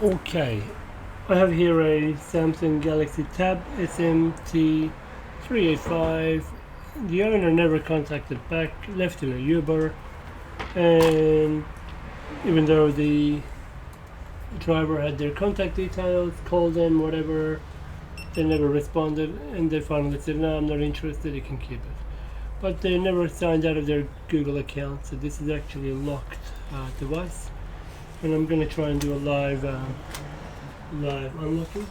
Okay, I have here a Samsung Galaxy Tab SMT385. The owner never contacted back, left in a Uber, and even though the driver had their contact details, called them, whatever, they never responded, and they finally said, no, I'm not interested, you can keep it. But they never signed out of their Google account, so this is actually a locked device. And I'm going to try and do a live unlocking,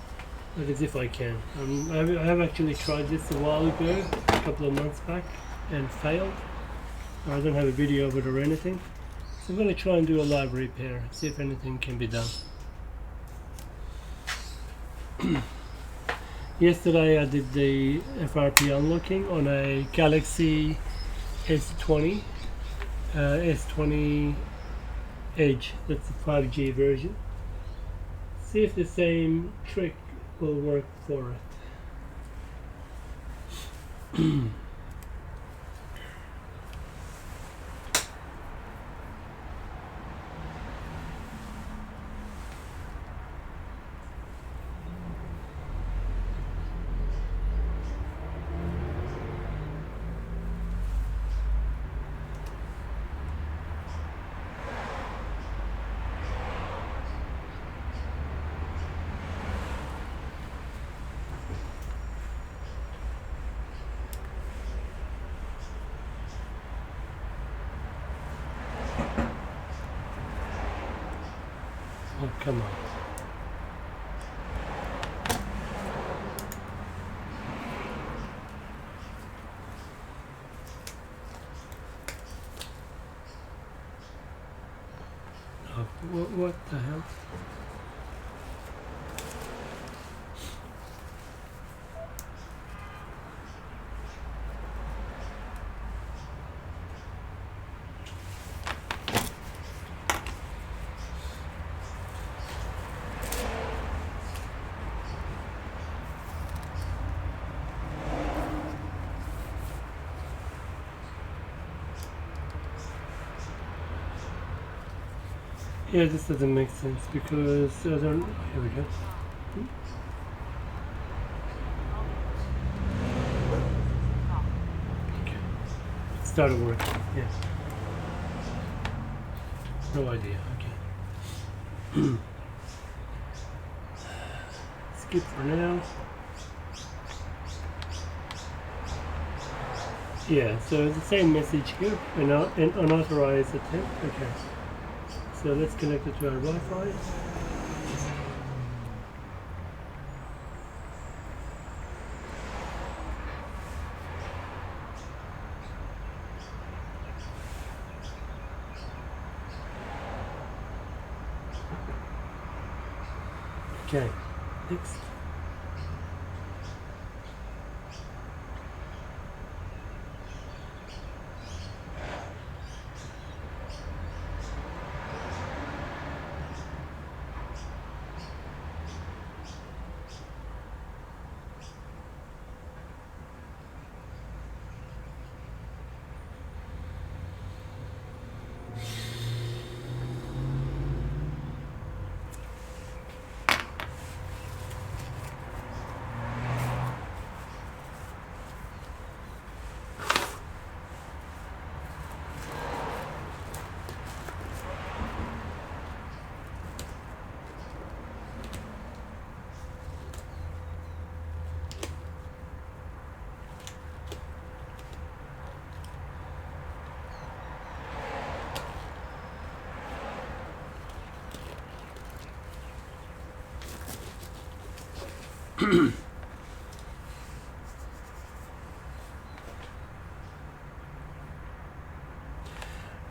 that is if I can. I have actually tried this a while ago, a couple of months back, and failed. I don't have a video of it or anything. So I'm going to try and do a live repair, see if anything can be done. Yesterday I did the FRP unlocking on a Galaxy S20, S20 Edge, that's the 5G version. See if the same trick will work for it. Oh, come on. Oh, what the hell? Yeah, this doesn't make sense because I don't. Here we go. Okay, it started working. Yeah. No idea. Okay. Skip for now. Yeah, so the same message here, an unauthorized attempt. Okay. So let's connect it to our Wi-Fi. Okay, next.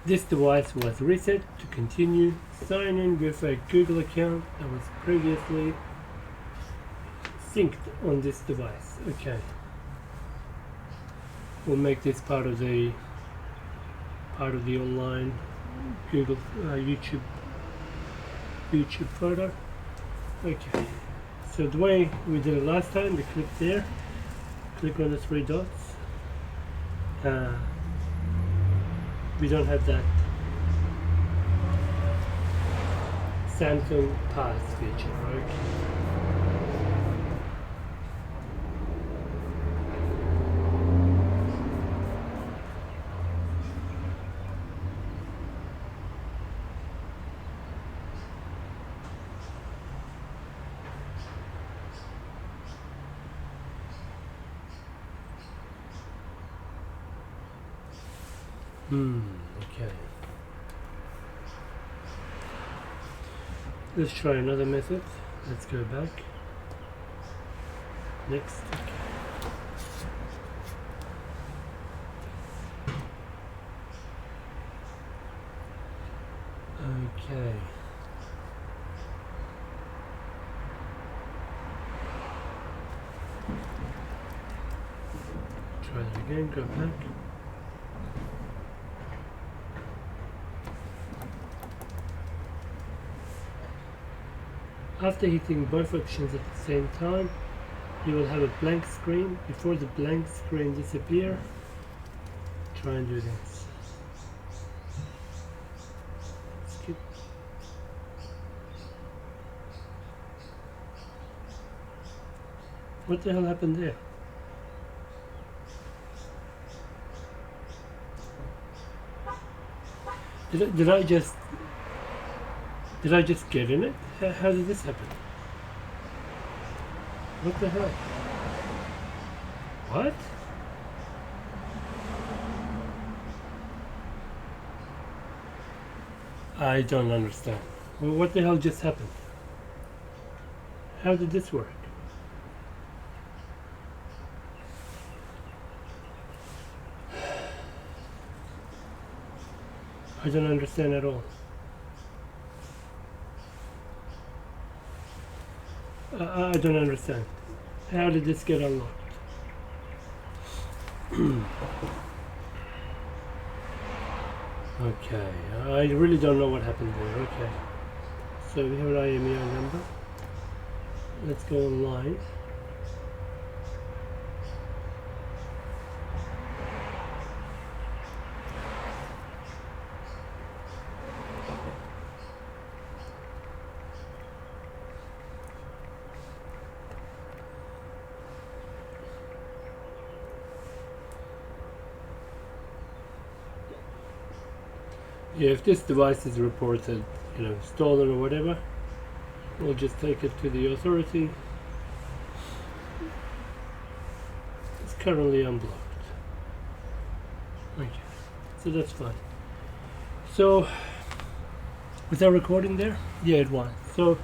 This device was reset to continue. Sign in with a Google account that was previously synced on this device. Okay. We'll make this part of the online Google YouTube photo. Okay. So the way we did it last time, we click there, click on the three dots. We don't have that Samsung Pass feature, right? Okay. Let's try another method. Let's go back. Next. Okay. Try that again, go back. After hitting both options at the same time, you will have a blank screen. Before the blank screen disappears, try and do this. Skip. What the hell happened there? Did I just get in it? How did this happen? What the hell? What? I don't understand. Well, what the hell just happened? How did this work? I don't understand at all. I don't understand. How did this get unlocked? Okay, I really don't know what happened there. Okay, so we have an IMEI number. Let's go online. Yeah, if this device is reported, stolen or whatever, we'll just take it to the authority. It's currently unblocked. Okay, so that's fine. So, was that recording there? Yeah, it was. So,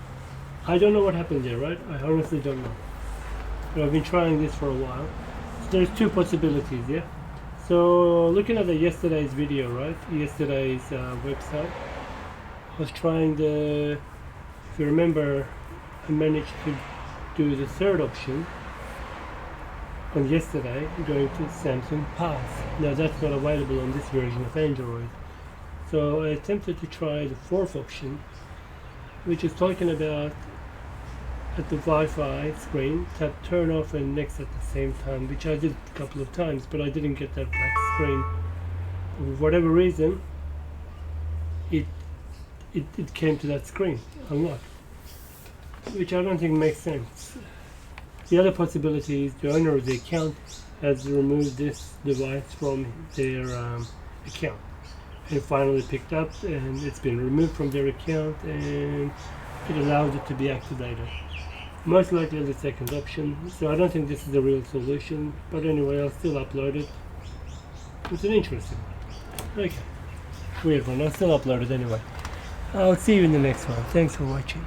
I don't know what happened there, right? I honestly don't know. But I've been trying this for a while. So there's two possibilities, yeah? So looking at yesterday's video, right? Yesterday's website, I was trying if you remember, I managed to do the third option on yesterday, going to Samsung Pass. Now that's not available on this version of Android. So I attempted to try the fourth option, which is talking about at the Wi-Fi screen, tap turn off and next at the same time, which I did a couple of times, but I didn't get that black screen. For whatever reason, it came to that screen, unlocked, which I don't think makes sense. The other possibility is the owner of the account has removed this device from their account and finally picked up, and it's been removed from their account and it allows it to be activated. Most likely the second option, so I don't think this is a real solution, but anyway, I'll still upload it. It's an interesting one. Okay, weird one, I'll still upload it anyway. I'll see you in the next one. Thanks for watching.